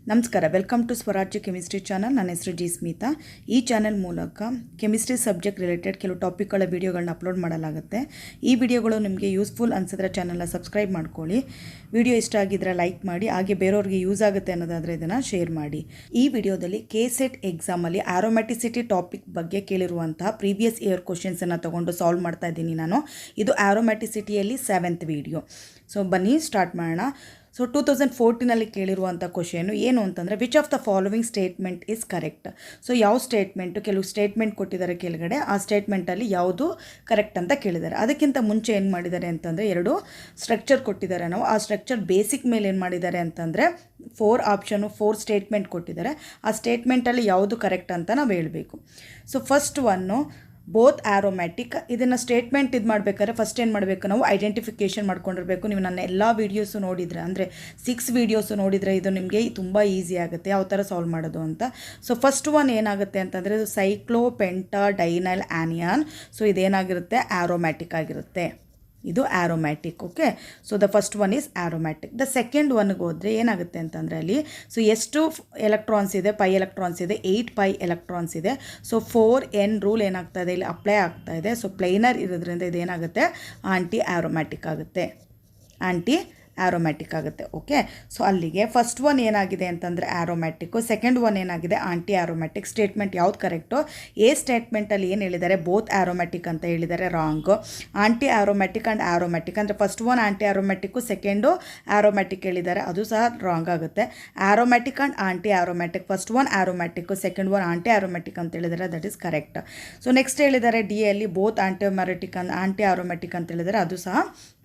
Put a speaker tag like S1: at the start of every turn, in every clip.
S1: ನಮಸ್ಕಾರ, welcome to ಸ್ವರಾಜ್ಯ chemistry channel. ನನ್ನ ಹೆಸರು ಜಿ ಸ್ಮಿತಾ. ಈ ಚಾನಲ್ ಮೂಲಕ ಕೆಮಿಸ್ಟ್ರಿ ಸಬ್ಜೆಕ್ಟ್ ರಿಲೇಟೆಡ್ ಕೆಲವು ಟಾಪಿಕ್ಗಳ ವೀಡಿಯೋಗಳನ್ನ ಅಪ್ಲೋಡ್ ಮಾಡಲಾಗುತ್ತೆ. ಈ ವಿಡಿಯೋಗಳು ನಿಮಗೆ ಯೂಸ್ಫುಲ್ ಅನಿಸಿದ್ರೆ ಚಾನಲ್ನ ಸಬ್ಸ್ಕ್ರೈಬ್ ಮಾಡ್ಕೊಳ್ಳಿ. ವಿಡಿಯೋ ಇಷ್ಟ ಆಗಿದ್ರೆ ಲೈಕ್ ಮಾಡಿ, ಹಾಗೆ ಬೇರೆಯವ್ರಿಗೆ ಯೂಸ್ ಆಗುತ್ತೆ ಅನ್ನೋದಾದರೆ ಇದನ್ನು ಶೇರ್ ಮಾಡಿ. ಈ ವಿಡಿಯೋದಲ್ಲಿ KCET ಎಕ್ಸಾಮಲ್ಲಿ ಆರೋಮ್ಯಾಟಿಸಿಟಿ ಟಾಪಿಕ್ ಬಗ್ಗೆ ಕೇಳಿರುವಂತಹ ಪ್ರೀವಿಯಸ್ ಇಯರ್ ಕ್ವಶನ್ಸನ್ನು ತೊಗೊಂಡು ಸಾಲ್ವ್ ಮಾಡ್ತಾ ಇದ್ದೀನಿ ನಾನು. ಇದು ಆರೋಮ್ಯಾಟಿಸಿಟಿಯಲ್ಲಿ 7th ವಿಡಿಯೋ. ಸೊ ಬನ್ನಿ ಸ್ಟಾರ್ಟ್ ಮಾಡೋಣ. ಸೊ 2014 ಕೇಳಿರುವಂಥ ಕ್ವಶನು ಏನು ಅಂತಂದರೆ, which of the following statement is correct. So ಯಾವ ಸ್ಟೇಟ್ಮೆಂಟು, ಕೆಲವು ಸ್ಟೇಟ್ಮೆಂಟ್ ಕೊಟ್ಟಿದ್ದಾರೆ ಕೆಳಗಡೆ, ಆ ಸ್ಟೇಟ್ಮೆಂಟಲ್ಲಿ ಯಾವುದು ಕರೆಕ್ಟ್ ಅಂತ ಕೇಳಿದ್ದಾರೆ. ಅದಕ್ಕಿಂತ ಮುಂಚೆ ಏನು ಮಾಡಿದ್ದಾರೆ ಅಂತಂದರೆ, ಎರಡು ಸ್ಟ್ರಕ್ಚರ್ ಕೊಟ್ಟಿದ್ದಾರೆ. ನಾವು ಆ ಸ್ಟ್ರಕ್ಚರ್ ಬೇಸಿಕ್ ಮೇಲೆ ಏನು ಮಾಡಿದ್ದಾರೆ ಅಂತಂದರೆ 4 ಆಪ್ಷನು 4 ಸ್ಟೇಟ್ಮೆಂಟ್ ಕೊಟ್ಟಿದ್ದಾರೆ. ಆ ಸ್ಟೇಟ್ಮೆಂಟಲ್ಲಿ ಯಾವುದು ಕರೆಕ್ಟ್ ಅಂತ ನಾವು ಹೇಳಬೇಕು. So first one both aromatic. ಇದನ್ನು ಸ್ಟೇಟ್ಮೆಂಟ್ ಇದು ಮಾಡಬೇಕಾದ್ರೆ ಫಸ್ಟ್ ಏನು ಮಾಡಬೇಕು, ನಾವು ಐಡೆಂಟಿಫಿಕೇಷನ್ ಮಾಡ್ಕೊಂಡಿರಬೇಕು. ನೀವು ನನ್ನ ಎಲ್ಲ ವೀಡಿಯೋಸು ನೋಡಿದರೆ, ಅಂದರೆ 6 ವೀಡಿಯೋಸು ನೋಡಿದರೆ ಇದು ನಿಮಗೆ ತುಂಬ ಈಸಿ ಆಗುತ್ತೆ ಯಾವ ಥರ ಸಾಲ್ವ್ ಮಾಡೋದು ಅಂತ. ಸೊ ಫಸ್ಟ್ ಒನ್ ಏನಾಗುತ್ತೆ ಅಂತಂದರೆ, ಇದು ಸೈಕ್ಲೋಪೆಂಟಾಡೈನಲ್ ಆನಿಯಾನ್. ಸೊ ಇದೇನಾಗಿರುತ್ತೆ, ಆರೋಮ್ಯಾಟಿಕ್ ಆಗಿರುತ್ತೆ. ಇದು aromatic. Okay, so the first one is aromatic. The second ಒನ್ಗೆ ಹೋದರೆ ಏನಾಗುತ್ತೆ ಅಂತಂದರೆ, ಅಲ್ಲಿ ಸೊ ಎಷ್ಟು ಎಲೆಕ್ಟ್ರಾನ್ಸ್ ಇದೆ, ಪೈ ಎಲೆಕ್ಟ್ರಾನ್ಸ್ ಇದೆ, 8 ಪೈ ಎಲೆಕ್ಟ್ರಾನ್ಸ್ ಇದೆ. ಸೊ 4n ರೂಲ್ ಏನಾಗ್ತಾ ಇದೆ, ಇಲ್ಲಿ ಅಪ್ಲೈ ಆಗ್ತಾ ಇದೆ. ಸೊ ಪ್ಲೈನರ್ ಇರೋದ್ರಿಂದ ಇದೇನಾಗುತ್ತೆ, ಆಂಟಿ ಆರೋಮ್ಯಾಟಿಕ್ ಆಗುತ್ತೆ. ಆಂಟಿ ಆರೋಮ್ಯಾಟಿಕ್ ಆಗುತ್ತೆ. ಓಕೆ, ಸೊ ಅಲ್ಲಿಗೆ ಫಸ್ಟ್ ಒನ್ ಏನಾಗಿದೆ ಅಂತಂದರೆ ಆರೋಮ್ಯಾಟಿಕ್ಕು, ಸೆಕೆಂಡ್ ಒನ್ ಏನಾಗಿದೆ ಆಂಟಿ ಆರೋಮ್ಯಾಟಿಕ್. ಸ್ಟೇಟ್ಮೆಂಟ್ ಯಾವ್ದು ಕರೆಕ್ಟು? ಎ ಸ್ಟೇಟ್ಮೆಂಟಲ್ಲಿ ಏನು ಹೇಳಿದ್ದಾರೆ, ಬೋತ್ ಆರೋಮ್ಯಾಟಿಕ್ ಅಂತ ಹೇಳಿದ್ದಾರೆ, wrong. Anti aromatic and aromatic ಅಂದರೆ first one anti aromatic, second aromatic ಹೇಳಿದ್ದಾರೆ, ಅದು ಸಹ ರಾಂಗ್ ಆಗುತ್ತೆ. Aromatic and aunty aromatic, first one aromatic, second one anti aromatic ಅಂತ ಹೇಳಿದ್ದಾರೆ, that is correct. So next ಹೇಳಿದ್ದಾರೆ ಡಿ ಅಲ್ಲಿ ಬೋತ್ ಆಂಟಿ ಆರೋಮ್ಯಾಟಿಕ್ ಅಂತ ಹೇಳಿದ್ದಾರೆ, ಅದು ಸಹ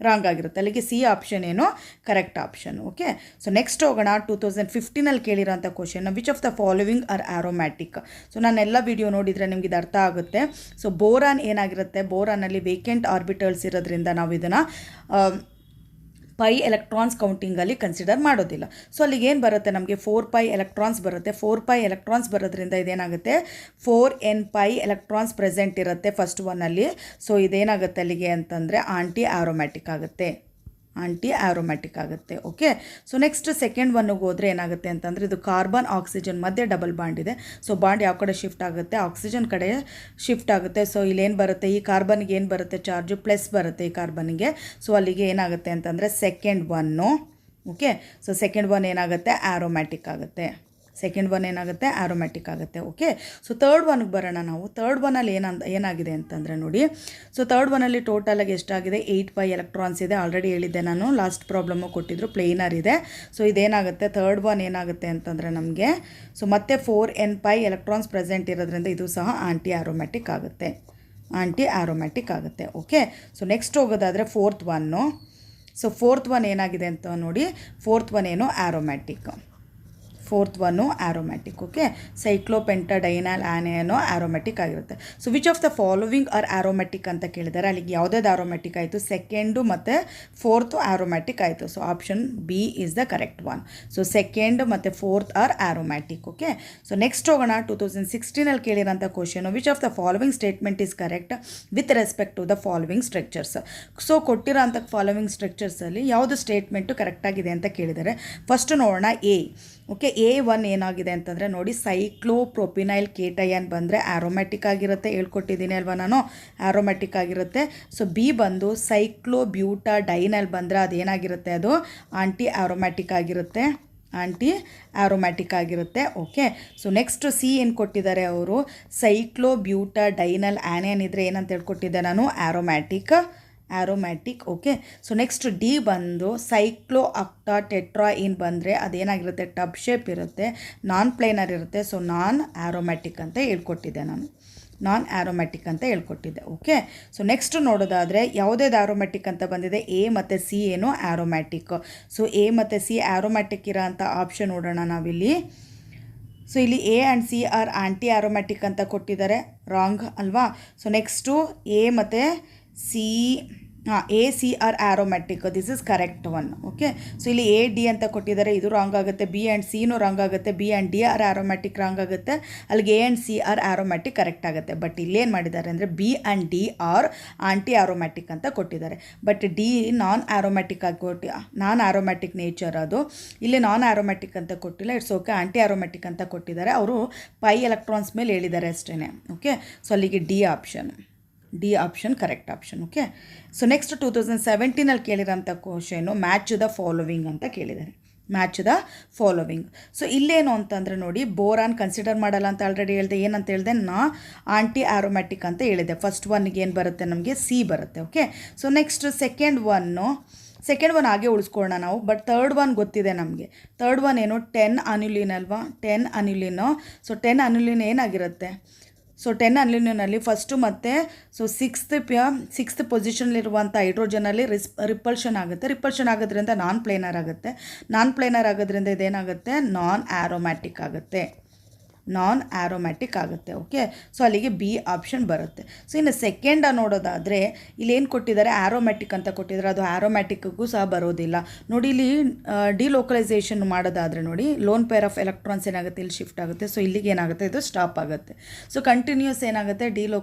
S1: ರಾಂಗ್ ಆಗಿರುತ್ತೆ. ಅಲ್ಲಿಗೆ ಸಿ ಆಪ್ಷನ್ ಏನು correct option. Okay, so next ಹೋಗೋಣ. 2015 ಕೇಳಿರೋಂಥ question, which of the following are aromatic. So ನಾನೆಲ್ಲ ವಿಡಿಯೋ ನೋಡಿದರೆ ನಿಮ್ಗೆ ಇದು ಅರ್ಥ ಆಗುತ್ತೆ. ಸೊ ಬೋರಾನ್ ಏನಾಗಿರುತ್ತೆ, ಬೋರಾನಲ್ಲಿ ವೇಕೆಂಟ್ ಆರ್ಬಿಟಲ್ಸ್ ಇರೋದ್ರಿಂದ ನಾವು ಇದನ್ನು ಪೈ ಎಲೆಕ್ಟ್ರಾನ್ಸ್ ಕೌಂಟಿಂಗಲ್ಲಿ ಕನ್ಸಿಡರ್ ಮಾಡೋದಿಲ್ಲ. ಸೊ ಅಲ್ಲಿಗೆ ಏನು ಬರುತ್ತೆ, ನಮಗೆ 4 ಪೈ ಎಲೆಕ್ಟ್ರಾನ್ಸ್ ಬರುತ್ತೆ. 4 ಪೈ ಎಲೆಕ್ಟ್ರಾನ್ಸ್ ಬರೋದ್ರಿಂದ ಇದೇನಾಗುತ್ತೆ, 4n ಪೈ ಎಲೆಕ್ಟ್ರಾನ್ಸ್ ಪ್ರೆಸೆಂಟ್ ಇರುತ್ತೆ ಫಸ್ಟ್ ಒನ್ನಲ್ಲಿ. ಸೊ ಇದೇನಾಗುತ್ತೆ ಅಲ್ಲಿಗೆ ಅಂತಂದರೆ ಆಂಟಿ ಆರೋಮ್ಯಾಟಿಕ್ ಆಗುತ್ತೆ. ಆಂಟಿ ಆರೋಮ್ಯಾಟಿಕ್ ಆಗುತ್ತೆ. ಓಕೆ, ಸೊ ನೆಕ್ಸ್ಟ್ ಸೆಕೆಂಡ್ ಒನ್ಗೆ ಹೋದರೆ ಏನಾಗುತ್ತೆ ಅಂತಂದರೆ, ಇದು ಕಾರ್ಬನ್ ಆಕ್ಸಿಜನ್ ಮಧ್ಯೆ ಡಬಲ್ ಬಾಂಡ್ ಇದೆ. ಸೊ ಬಾಂಡ್ ಯಾವ ಕಡೆ ಶಿಫ್ಟ್ ಆಗುತ್ತೆ, ಆಕ್ಸಿಜನ್ ಕಡೆ ಶಿಫ್ಟ್ ಆಗುತ್ತೆ. ಸೊ ಇಲ್ಲೇನು ಬರುತ್ತೆ, ಈ ಕಾರ್ಬನ್ಗೆ ಏನು ಬರುತ್ತೆ, ಚಾರ್ಜು ಪ್ಲಸ್ ಬರುತ್ತೆ ಈ ಕಾರ್ಬನ್ಗೆ. ಸೊ ಅಲ್ಲಿಗೆ ಏನಾಗುತ್ತೆ ಅಂತಂದರೆ second one. Okay, so second one ಏನಾಗುತ್ತೆ, ಆರೋಮ್ಯಾಟಿಕ್ ಆಗುತ್ತೆ. ಸೆಕೆಂಡ್ ಒನ್ ಏನಾಗುತ್ತೆ, ಆರೋಮ್ಯಾಟಿಕ್ ಆಗುತ್ತೆ. ಓಕೆ, ಸೊ ತರ್ಡ್ ಒನ್ಗೆ ಬರೋಣ ನಾವು. ತರ್ಡ್ ಒನ್ನಲ್ಲಿ ಏನಾಗಿದೆ ಅಂತಂದರೆ ನೋಡಿ, ಸೊ ತರ್ಡ್ ಒನ್ನಲ್ಲಿ ಟೋಟಲಾಗಿ ಎಷ್ಟಾಗಿದೆ, 8 ಪೈ ಎಲೆಕ್ಟ್ರಾನ್ಸ್ ಇದೆ. ಆಲ್ರೆಡಿ ಹೇಳಿದ್ದೆ ನಾನು, ಲಾಸ್ಟ್ ಪ್ರಾಬ್ಲಮ್ಮು ಕೊಟ್ಟಿದ್ರು, ಪ್ಲೇನರ್ ಇದೆ. ಸೊ ಇದೇನಾಗುತ್ತೆ, ತರ್ಡ್ ಒನ್ ಏನಾಗುತ್ತೆ ಅಂತಂದರೆ ನಮಗೆ, ಸೊ ಮತ್ತೆ 4n ಪೈ ಎಲೆಕ್ಟ್ರಾನ್ಸ್ ಪ್ರೆಸೆಂಟ್ ಇರೋದ್ರಿಂದ ಇದು ಸಹ ಆಂಟಿ ಆರೋಮ್ಯಾಟಿಕ್ ಆಗುತ್ತೆ. ಆಂಟಿ ಆರೋಮ್ಯಾಟಿಕ್ ಆಗುತ್ತೆ. ಓಕೆ, ಸೊ ನೆಕ್ಸ್ಟ್ ಹೋಗೋದಾದರೆ fourth one. So fourth one ಏನಾಗಿದೆ ಅಂತ ನೋಡಿ, ಫೋರ್ತ್ ಒನ್ ಏನು, aromatic. Fourth one aromatic. Okay, cyclopentadienyl anion aromatic ಆಗಿರುತ್ತೆ. So which of the following are aromatic ಅಂತ ಕೇಳಿದ್ದಾರೆ. ಅಲ್ಲಿಗೆ ಯಾವುದಾದ್ರು ಆರೋಮ್ಯಾಟಿಕ್ ಆಯಿತು, ಸೆಕೆಂಡು ಮತ್ತು ಫೋರ್ತು ಆರೋಮ್ಯಾಟಿಕ್ ಆಯಿತು. So option B is the correct one. So second ಮತ್ತು fourth are aromatic. Okay, so next ಹೋಗೋಣ. 2016 ಕೇಳಿರೋಂಥ question, which of the following statement is correct with respect to the following structures. So ಕೊಟ್ಟಿರೋಂಥ following ಸ್ಟ್ರಕ್ಚರ್ಸಲ್ಲಿ ಯಾವುದು statement ಕರೆಕ್ಟಾಗಿದೆ ಅಂತ ಕೇಳಿದ್ದಾರೆ. First ನೋಡೋಣ A. Okay, A1 ಏನಾಗಿದೆ ಅಂತಂದರೆ ನೋಡಿ, ಸೈಕ್ಲೋಪ್ರೊಪಿನೈಲ್ ಕೇಟಯನ್ ಬಂದರೆ ಆರೋಮ್ಯಾಟಿಕ್ ಆಗಿರುತ್ತೆ, ಹೇಳ್ಕೊಟ್ಟಿದ್ದೀನಿ ಅಲ್ವಾ ನಾನು, ಆರೋಮ್ಯಾಟಿಕ್ ಆಗಿರುತ್ತೆ. ಸೊ ಬಿ ಬಂದು ಸೈಕ್ಲೋಬ್ಯೂಟಾಡೈನಲ್ ಬಂದರೆ ಅದೇನಾಗಿರುತ್ತೆ, ಅದು ಆಂಟಿ ಆರೋಮ್ಯಾಟಿಕ್ ಆಗಿರುತ್ತೆ. ಆಂಟಿ ಆರೋಮ್ಯಾಟಿಕ್ ಆಗಿರುತ್ತೆ. ಓಕೆ, ಸೊ ನೆಕ್ಸ್ಟ್ ಸಿ ಏನು ಕೊಟ್ಟಿದ್ದಾರೆ ಅವರು, ಸೈಕ್ಲೋಬ್ಯೂಟಾಡೈನಲ್ ಆನಿಯನ್ ಇದ್ದರೆ ಏನಂತ ಹೇಳ್ಕೊಟ್ಟಿದ್ದೆ ನಾನು, aromatic. Okay, so next D ಬಂದು ಸೈಕ್ಲೋ ಅಕ್ಟಾ ಟೆಟ್ರಾಯಿನ್ ಬಂದರೆ ಅದೇನಾಗಿರುತ್ತೆ, ಟಬ್ ಶೇಪ್ ಇರುತ್ತೆ, ನಾನ್ ಪ್ಲೇನರ್ ಇರುತ್ತೆ. ಸೊ ನಾನ್ ಆರೋಮ್ಯಾಟಿಕ್ ಅಂತ ಹೇಳ್ಕೊಟ್ಟಿದ್ದೆ ನಾನು, ನಾನ್ ಆರೋಮ್ಯಾಟಿಕ್ ಅಂತ ಹೇಳ್ಕೊಟ್ಟಿದ್ದೆ. ಓಕೆ, ಸೊ ನೆಕ್ಸ್ಟ್ ನೋಡೋದಾದರೆ ಯಾವುದೇದು ಆರೋಮ್ಯಾಟಿಕ್ ಅಂತ ಬಂದಿದೆ, ಎ ಮತ್ತು ಸಿ ಏನು ಆರೋಮ್ಯಾಟಿಕ್. ಸೊ ಎ ಮತ್ತು ಸಿ ಆರೋಮ್ಯಾಟಿಕ್ ಇರೋ ಅಂಥ ಆಪ್ಷನ್ ನೋಡೋಣ ನಾವಿಲ್ಲಿ. ಸೊ ಇಲ್ಲಿ A and C are anti aromatic ಅಂತ ಕೊಟ್ಟಿದ್ದಾರೆ, ರಾಂಗ್ ಅಲ್ವಾ. ಸೊ ನೆಕ್ಸ್ಟು ಎ ಮತ್ತು C ACR aromatic, this is correct one. Okay, so ಇಲ್ಲಿ AD ಅಂತ ಕೊಟ್ಟಿದ್ದಾರೆ, ಇದು ರಾಂಗ್ ಆಗುತ್ತೆ. B ಆ್ಯಂಡ್ Cನೂ ರಾಂಗ್ ಆಗುತ್ತೆ. B and D are aromatic wrong ಆಗುತ್ತೆ. ಅಲ್ಲಿಗೆ A and C are aromatic correct ಆಗುತ್ತೆ. ಬಟ್ ಇಲ್ಲೇನು ಮಾಡಿದ್ದಾರೆ ಅಂದರೆ B and D are anti aromatic ಅಂತ ಕೊಟ್ಟಿದ್ದಾರೆ. ಬಟ್ D ನಾನ್ ಆರೋಮ್ಯಾಟಿಕ್ ಆಗಿ ನಾನ್ ಆರೋಮ್ಯಾಟಿಕ್ ನೇಚರ್ ಅದು. ಇಲ್ಲಿ ನಾನ್ ಆರೋಮ್ಯಾಟಿಕ್ ಅಂತ ಕೊಟ್ಟಿಲ್ಲ, ಇಟ್ಸ್ ಓಕೆ. ಆಂಟಿ ಆರೋಮ್ಯಾಟಿಕ್ ಅಂತ ಕೊಟ್ಟಿದ್ದಾರೆ. ಅವರು ಪೈ ಎಲೆಕ್ಟ್ರಾನ್ಸ್ ಮೇಲೆ ಹೇಳಿದ್ದಾರೆ ಅಷ್ಟೇ. ಓಕೆ, ಸೊ ಅಲ್ಲಿಗೆ D option correct option. Okay, so next 2017 ಕೇಳಿರೋಂಥ ಕ್ವಶನು ಮ್ಯಾಚ್ ದ ಫಾಲೋವಿಂಗ್ ಅಂತ ಕೇಳಿದ್ದಾರೆ. Match the following. ಸೊ ಇಲ್ಲೇನು ಅಂತಂದರೆ ನೋಡಿ, ಬೋರಾನ್ ಕನ್ಸಿಡರ್ ಮಾಡಲ್ಲ ಅಂತ ಆಲ್ರೆಡಿ ಹೇಳಿದೆ. ಏನಂತ ಹೇಳಿದೆ, ಆಂಟಿ ಆರೋಮ್ಯಾಟಿಕ್ ಅಂತ ಹೇಳಿದೆ. ಫಸ್ಟ್ ಒನ್ಗೆ ಏನು ಬರುತ್ತೆ, ನಮಗೆ C ಬರುತ್ತೆ. Okay, so next second one ಹಾಗೆ ಉಳಿಸ್ಕೊಳ್ಳೋಣ ನಾವು. ಬಟ್ ಥರ್ಡ್ ಒನ್ ಗೊತ್ತಿದೆ ನಮಗೆ. ಥರ್ಡ್ ಒನ್ ಏನು, 10 ಅನ್ಯುಲಿನ್ ಅಲ್ವಾ, 10 ಅನ್ಯುಲಿನು. ಸೊ 10 ಅನ್ಯುಲಿನ್ ಏನಾಗಿರುತ್ತೆ, ಸೊ 10 ಅನ್ಯುಲಿನಲ್ಲಿ ಫಸ್ಟು ಮತ್ತು ಸೊ ಸಿಕ್ಸ್ತ್ ಪೊಸಿಷನ್ಲಿರುವಂಥ ಹೈಡ್ರೋಜನಲ್ಲಿ ರಿಪಲ್ಷನ್ ಆಗೋದ್ರಿಂದ ನಾನ್ ಪ್ಲೇನರ್ ಆಗೋದ್ರಿಂದ ಇದೇನಾಗುತ್ತೆ, ನಾನ್ ಆರೋಮ್ಯಾಟಿಕ್ ಆಗುತ್ತೆ. ಓಕೆ, ಸೊ ಅಲ್ಲಿಗೆ B ಆಪ್ಷನ್ ಬರುತ್ತೆ. ಸೊ ಇನ್ನು ಸೆಕೆಂಡ ನೋಡೋದಾದರೆ ಇಲ್ಲೇನು ಕೊಟ್ಟಿದ್ದಾರೆ, ಆರೋಮ್ಯಾಟಿಕ್ ಅಂತ ಕೊಟ್ಟಿದ್ದಾರೆ. ಅದು ಆರೋಮ್ಯಾಟಿಕ್ಗೂ ಸಹ ಬರೋದಿಲ್ಲ ನೋಡಿ. ಇಲ್ಲಿ ಡಿಲೋಕಲೈಸೇಷನ್ ಮಾಡೋದಾದರೆ ನೋಡಿ, ಲೋನ್ ಪೇರ್ ಆಫ್ ಎಲೆಕ್ಟ್ರಾನ್ಸ್ ಏನಾಗುತ್ತೆ, ಇಲ್ಲಿ ಶಿಫ್ಟ್ ಆಗುತ್ತೆ. ಸೊ ಇಲ್ಲಿಗೆ ಏನಾಗುತ್ತೆ, ಇದು ಸ್ಟಾಪ್ ಆಗುತ್ತೆ. ಸೊ ಕಂಟಿನ್ಯೂಸ್ ಏನಾಗುತ್ತೆ,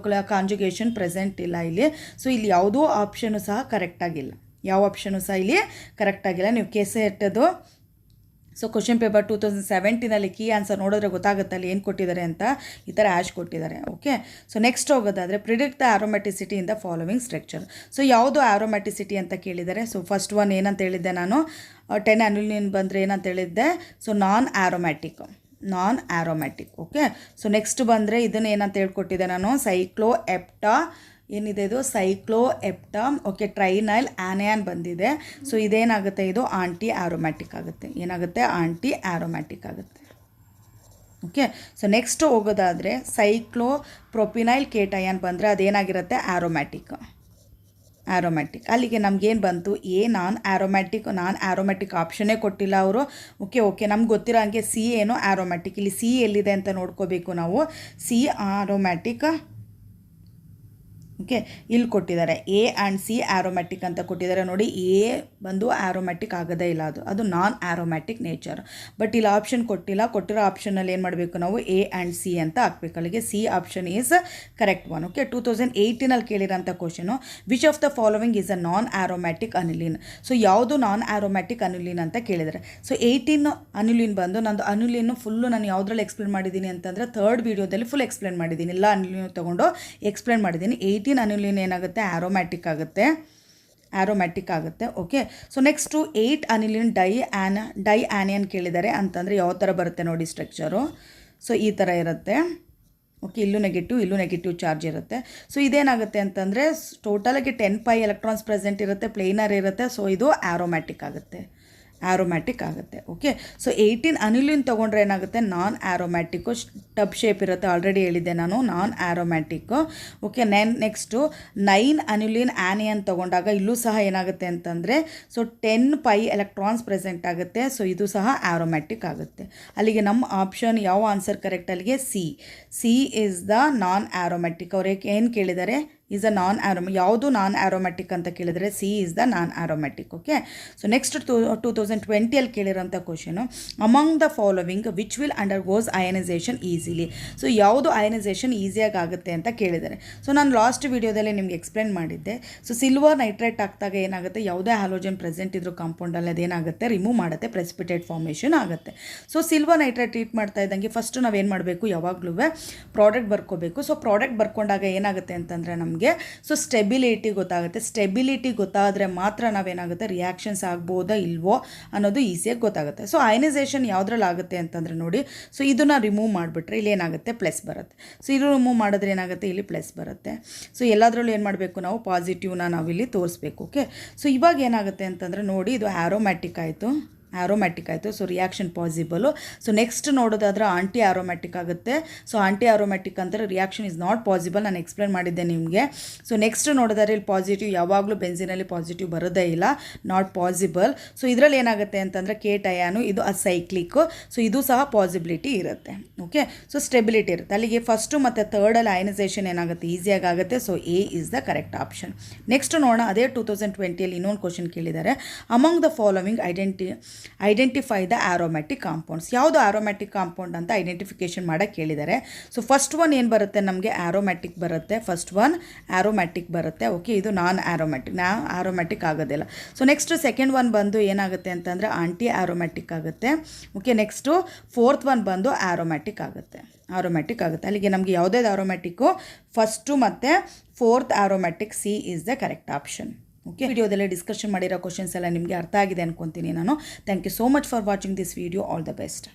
S1: ಕಾಂಜುಗೇಷನ್ ಪ್ರೆಸೆಂಟ್ ಇಲ್ಲ ಇಲ್ಲಿ. ಸೊ ಇಲ್ಲಿ ಯಾವುದೋ ಆಪ್ಷನು ಸಹ ಕರೆಕ್ಟಾಗಿಲ್ಲ. ಯಾವ ಆಪ್ಷನು ಸಹ ಇಲ್ಲಿ ಕರೆಕ್ಟಾಗಿಲ್ಲ. ನೀವು ಕೆಸೆಟ್ಟದು so question paper 2017 key answer ನೋಡಿದ್ರೆ ಗೊತ್ತಾಗುತ್ತೆ ಅಲ್ಲಿ ಏನು ಕೊಟ್ಟಿದ್ದಾರೆ ಅಂತ. ಈ ಥರ ಆ್ಯಶ್ ಕೊಟ್ಟಿದ್ದಾರೆ. ಓಕೆ, ಸೊ ನೆಕ್ಸ್ಟ್ ಹೋಗೋದಾದರೆ predict the aromaticity in the following structure. So ಯಾವುದು ಆರೋಮ್ಯಾಟಿಸಿಟಿ ಅಂತ ಕೇಳಿದ್ದಾರೆ. ಸೊ ಫಸ್ಟ್ ಒನ್ ಏನಂತ ಹೇಳಿದ್ದೆ ನಾನು, 10 ಅನ್ಯುಲಿನ್ ಬಂದರೆ ಏನಂತ ಹೇಳಿದ್ದೆ, ಸೊ ನಾನ್ ಆರೋಮ್ಯಾಟಿಕ್. ಓಕೆ, ಸೊ ನೆಕ್ಸ್ಟ್ ಬಂದರೆ ಇದನ್ನು ಏನಂತ ಹೇಳ್ಕೊಟ್ಟಿದ್ದೆ ನಾನು, ಸೈಕ್ಲೋಎಪ್ಟಾ ಏನಿದೆ ಇದು, ಸೈಕ್ಲೋಎಪ್ಟಮ್. ಓಕೆ, ಟ್ರೈನೈಲ್ ಆ್ಯನಿಯಾನ್ ಬಂದಿದೆ. ಸೊ ಇದೇನಾಗುತ್ತೆ, ಇದು ಆಂಟಿ ಆರೋಮ್ಯಾಟಿಕ್ ಆಗುತ್ತೆ. ಏನಾಗುತ್ತೆ, ಆಂಟಿ ಆರೋಮ್ಯಾಟಿಕ್ ಆಗುತ್ತೆ. ಓಕೆ, ಸೊ ನೆಕ್ಸ್ಟ್ ಹೋಗೋದಾದರೆ ಸೈಕ್ಲೋಪ್ರೊಪಿನೈಲ್ ಕೇಟಯಾನ್ ಬಂದರೆ ಅದೇನಾಗಿರುತ್ತೆ, ಆರೋಮ್ಯಾಟಿಕ್. ಅಲ್ಲಿಗೆ ನಮಗೇನು ಬಂತು, ನಾನ್ ಆರೋಮ್ಯಾಟಿಕ್ ಆಪ್ಷನ್ನೇ ಕೊಟ್ಟಿಲ್ಲ ಅವರು. ಓಕೆ, ನಮ್ಗೆ ಗೊತ್ತಿರೋ ಹಂಗೆ C ಏನು ಆರೋಮ್ಯಾಟಿಕ್. ಇಲ್ಲಿ C ಎಲ್ಲಿದೆ ಅಂತ ನೋಡ್ಕೋಬೇಕು ನಾವು. C aromatic. ಓಕೆ, ಇಲ್ಲಿ ಕೊಟ್ಟಿದ್ದಾರೆ A ಆ್ಯಂಡ್ C ಆರೋಮ್ಯಾಟಿಕ್ ಅಂತ ಕೊಟ್ಟಿದ್ದಾರೆ ನೋಡಿ. A ಬಂದು ಆರೋಮ್ಯಾಟಿಕ್ ಆಗೋದೇ ಇಲ್ಲ, ಅದು ನಾನ್ ಆರೋಮ್ಯಾಟಿಕ್ ನೇಚರ್. ಬಟ್ ಇಲ್ಲಿ ಆಪ್ಷನ್ ಕೊಟ್ಟಿರೋ ಆಪ್ಷನಲ್ಲಿ ಏನು ಮಾಡಬೇಕು ನಾವು, A ಆ್ಯಂಡ್ C ಅಂತ ಹಾಕ್ಬೇಕು. ಅಲ್ಲಿಗೆ C option is correct one. Okay, 2018 ಕೇಳಿರೋಂಥ question, which of the following is a non aromatic aniline. So ಯಾವುದು ನಾನ್ ಆರೋಮ್ಯಾಟಿಕ್ ಅನಿಲಿನ್ ಅಂತ ಕೇಳಿದ್ದಾರೆ. ಸೊ 18 ಅನಿಲಿನ್ ಬಂದು ನಂದು ಅನಿಲಿನ್ ಫುಲ್ಲು ನಾನು ಯಾವುದ್ರಲ್ಲಿ ಎಕ್ಸ್ಪ್ಲೇನ್ ಮಾಡಿದ್ದೀನಿ ಅಂತಂದರೆ ಥರ್ಡ್ ವೀಡಿಯೋದಲ್ಲಿ ಫುಲ್ ಎಕ್ಸ್ಪ್ಲೇನ್ ಮಾಡಿದ್ದೀನಿ. ಎಲ್ಲ ಅನಿಲಿನ್ ತೊಗೊಂಡು ಎಕ್ಸ್ಪ್ಲೇನ್ ಮಾಡಿದ್ದೀನಿ. 18 ಅನಿಲಿನ್ ಏನಾಗುತ್ತೆ, ಆರೋಮ್ಯಾಟಿಕ್ ಆಗುತ್ತೆ. Okay, so next 8 aniline dye ಆ್ಯನಿಯನ್ ಕೇಳಿದ್ದಾರೆ ಅಂತಂದರೆ ಯಾವ ಥರ ಬರುತ್ತೆ ನೋಡಿ ಸ್ಟ್ರಕ್ಚರು. ಸೊ ಈ ಥರ ಇರುತ್ತೆ. ಓಕೆ, ಇಲ್ಲೂ ನೆಗೆಟಿವ್ ಚಾರ್ಜ್ ಇರುತ್ತೆ. ಸೊ ಇದೇನಾಗುತ್ತೆ ಅಂತಂದರೆ ಟೋಟಲಾಗಿ 10 ಪೈ ಎಲೆಕ್ಟ್ರಾನ್ಸ್ ಪ್ರೆಸೆಂಟ್ ಇರುತ್ತೆ, ಪ್ಲೇನರ್ ಇರುತ್ತೆ. ಸೊ ಇದು ಆರೋಮ್ಯಾಟಿಕ್ ಆಗುತ್ತೆ. ಓಕೆ, ಸೊ 18 ಅನಿಲಿನ್ ತೊಗೊಂಡ್ರೆ ಏನಾಗುತ್ತೆ, ನಾನ್ ಆರೋಮ್ಯಾಟಿಕ್ಕು. ಟಬ್ ಶೇಪ್ ಇರುತ್ತೆ, ಆಲ್ರೆಡಿ ಹೇಳಿದ್ದೆ ನಾನು, ನಾನ್ ಆರೋಮ್ಯಾಟಿಕ್ಕು. ಓಕೆ, ನೆಕ್ಸ್ಟು 9 ಅನಿಲಿನ್ ಆ್ಯನಿಯನ್ ತೊಗೊಂಡಾಗ ಇಲ್ಲೂ ಸಹ ಏನಾಗುತ್ತೆ ಅಂತಂದರೆ ಸೊ 10 ಪೈ ಎಲೆಕ್ಟ್ರಾನ್ಸ್ ಪ್ರೆಸೆಂಟ್ ಆಗುತ್ತೆ. ಸೊ ಇದು ಸಹ ಆರೋಮ್ಯಾಟಿಕ್ ಆಗುತ್ತೆ. ಅಲ್ಲಿಗೆ ನಮ್ಮ ಆಪ್ಷನ್ ಯಾವ ಆನ್ಸರ್ ಕರೆಕ್ಟ್, ಅಲ್ಲಿಗೆ C is the non aromatic. ಅವ್ರಿಗೆ ಏನು ಕೇಳಿದ್ದಾರೆ, ಈಸ್ ಅ ಯಾವುದು ನಾನ್ ಆರೋಮ್ಯಾಟಿಕ್ ಅಂತ ಕೇಳಿದರೆ C is the non aromatic. Okay, so next 2020 ಕೇಳಿರೋಂಥ question, among the following which will undergoes ionization easily. So ಯಾವುದು ಅಯನೈಸೇಷನ್ ಈಸಿಯಾಗಿ ಆಗುತ್ತೆ ಅಂತ ಕೇಳಿದ್ದಾರೆ. ಸೊ ನಾನು ಲಾಸ್ಟ್ ವೀಡಿಯೋದಲ್ಲಿ ನಿಮಗೆ ಎಕ್ಸ್ಪ್ಲೇನ್ ಮಾಡಿದ್ದೆ. ಸೊ ಸಿಲ್ವರ್ ನೈಟ್ರೇಟ್ ಹಾಕಿದಾಗ ಏನಾಗುತ್ತೆ, ಯಾವುದೇ ಹ್ಯಾಲೋಜನ್ ಪ್ರೆಸೆಂಟ್ ಇದ್ರೂ ಕಾಂಪೌಂಡಲ್ಲಿ ಅದೇನಾಗುತ್ತೆ, ರಿಮೂವ್ ಮಾಡುತ್ತೆ, ಪ್ರೆಸಿಪಿಟೇಟ್ ಫಾರ್ಮೇಷನ್ ಆಗುತ್ತೆ. ಸೊ ಸಿಲ್ವರ್ ನೈಟ್ರೇಟ್ ಟ್ರೀಟ್ ಮಾಡ್ತಾ ಇದ್ದಂಗೆ ಫಸ್ಟ್ ನಾವೇನು ಮಾಡಬೇಕು, ಯಾವಾಗಲೂ ಪ್ರಾಡಕ್ಟ್ ಬರ್ಕೋಬೇಕು. ಸೊ ಪ್ರಾಡಕ್ಟ್ ಬರ್ಕೊಂಡಾಗ ಏನಾಗುತ್ತೆ ಅಂತಂದರೆ ನಮಗೆ ಸೊ ಸ್ಟೆಬಿಲಿಟಿ ಗೊತ್ತಾದರೆ ಮಾತ್ರ ನಾವೇನಾಗುತ್ತೆ, ರಿಯಾಕ್ಷನ್ಸ್ ಆಗ್ಬೋದಾ ಇಲ್ವೋ ಅನ್ನೋದು ಈಸಿಯಾಗಿ ಗೊತ್ತಾಗುತ್ತೆ. ಸೊ ಅಯನೈಸೇಷನ್ ಯಾವುದ್ರಲ್ಲಿ ಆಗುತ್ತೆ ಅಂತಂದರೆ ನೋಡಿ, ಸೊ ಇದನ್ನು ರಿಮೂವ್ ಮಾಡಿಬಿಟ್ರೆ ಇಲ್ಲಿ ಏನಾಗುತ್ತೆ, ಪ್ಲಸ್ ಬರುತ್ತೆ. ಸೊ ಇದು ರಿಮೂವ್ ಮಾಡಿದ್ರೆ ಏನಾಗುತ್ತೆ, ಇಲ್ಲಿ ಪ್ಲಸ್ ಬರುತ್ತೆ. ಸೊ ಎಲ್ಲದರಲ್ಲೂ ಏನು ಮಾಡಬೇಕು, ನಾವು ಪಾಸಿಟಿವ್ನ ನಾವಿಲ್ಲಿ ತೋರಿಸ್ಬೇಕು. ಓಕೆ, ಸೊ ಇವಾಗ ಏನಾಗುತ್ತೆ ಅಂತಂದರೆ ನೋಡಿ, ಇದು ಆರೋಮ್ಯಾಟಿಕ್ ಆಯಿತು. ಆರೋಮ್ಯಾಟಿಕ್ ಆಯಿತು. So reaction possible. So next ನೋಡೋದಾದ್ರೆ ಆಂಟಿ ಆರೋಮ್ಯಾಟಿಕ್ ಆಗುತ್ತೆ. ಸೊ ಆಂಟಿ ಆರೋಮ್ಯಾಟಿಕ್ ಅಂದರೆ ರಿಯಾಕ್ಷನ್ ಇಸ್ ನಾಟ್ ಪಾಸಿಬಲ್, ನಾನು ಎಕ್ಸ್ಪ್ಲೇನ್ ಮಾಡಿದ್ದೆ ನಿಮಗೆ. ಸೊ ನೆಕ್ಸ್ಟ್ ನೋಡೋದಾದ್ರೆ ಇಲ್ಲಿ ಪಾಸಿಟಿವ್, ಯಾವಾಗಲೂ ಬೆನ್ಸಿನಲ್ಲಿ ಪಾಸಿಟಿವ್ ಬರೋದೇ ಇಲ್ಲ, ನಾಟ್ ಪಾಸಿಬಲ್. ಸೊ ಇದರಲ್ಲಿ ಏನಾಗುತ್ತೆ ಅಂತಂದರೆ ಕೇಟಯಾನು, ಇದು ಅಸೈಕ್ಲಿಕ್ಕು. ಸೊ ಇದು ಸಹ ಪಾಸಿಬಿಲಿಟಿ ಇರುತ್ತೆ. ಓಕೆ, ಸೊ ಸ್ಟೆಬಿಲಿಟಿ ಇರುತ್ತೆ. ಅಲ್ಲಿಗೆ ಫಸ್ಟು ಮತ್ತು ಥರ್ಡಲ್ಲಿ ಅಯನೈಸೇಷನ್ ಏನಾಗುತ್ತೆ, ಈಸಿಯಾಗಿ ಆಗುತ್ತೆ. So A is the correct option. Next ನೋಡೋಣ, ಅದೇ 2020 ಇನ್ನೊಂದು ಕ್ವಶನ್ ಕೇಳಿದ್ದಾರೆ. Among the following identify the aromatic compounds. ಯಾವುದು ಆರೋಮ್ಯಾಟಿಕ್ ಕಾಂಪೌಂಡ್ ಅಂತ ಐಡೆಂಟಿಫಿಕೇಶನ್ ಮಾಡೋಕ್ಕೆ ಕೇಳಿದ್ದಾರೆ. ಸೊ ಫಸ್ಟ್ ಒನ್ ಏನು ಬರುತ್ತೆ, ನಮಗೆ ಆರೋಮ್ಯಾಟಿಕ್ ಬರುತ್ತೆ. ಫಸ್ಟ್ ಒನ್ ಆರೋಮ್ಯಾಟಿಕ್ ಬರುತ್ತೆ. ಓಕೆ, ಇದು ನಾನ್ ಆರೋಮ್ಯಾಟಿಕ್ ಆಗೋದಿಲ್ಲ. ಸೊ ನೆಕ್ಸ್ಟ್ ಸೆಕೆಂಡ್ ಒನ್ ಬಂದು ಏನಾಗುತ್ತೆ ಅಂತಂದರೆ ಆಂಟಿ ಆರೋಮ್ಯಾಟಿಕ್ ಆಗುತ್ತೆ. ಓಕೆ, ನೆಕ್ಸ್ಟು ಫೋರ್ತ್ ಒನ್ ಬಂದು ಆರೋಮ್ಯಾಟಿಕ್ ಆಗುತ್ತೆ. ಅಲ್ಲಿಗೆ ನಮಗೆ ಯಾವುದೇ ಆರೋಮ್ಯಾಟಿಕ್ಕು ಫಸ್ಟು ಮತ್ತು fourth aromatic, C is the correct option. Okay, ವಿಡಿಯೋದಲ್ಲೇ ಡಿಸ್ಕಷನ್ ಮಾಡಿರೋ ಕ್ವಶನ್ಸ್ ಎಲ್ಲ ನಿಮಗೆ ಅರ್ಥ ಆಗಿದೆ ಅನ್ಕೊತೀನಿ ನಾನು. Thank you so much for watching this video. All the best.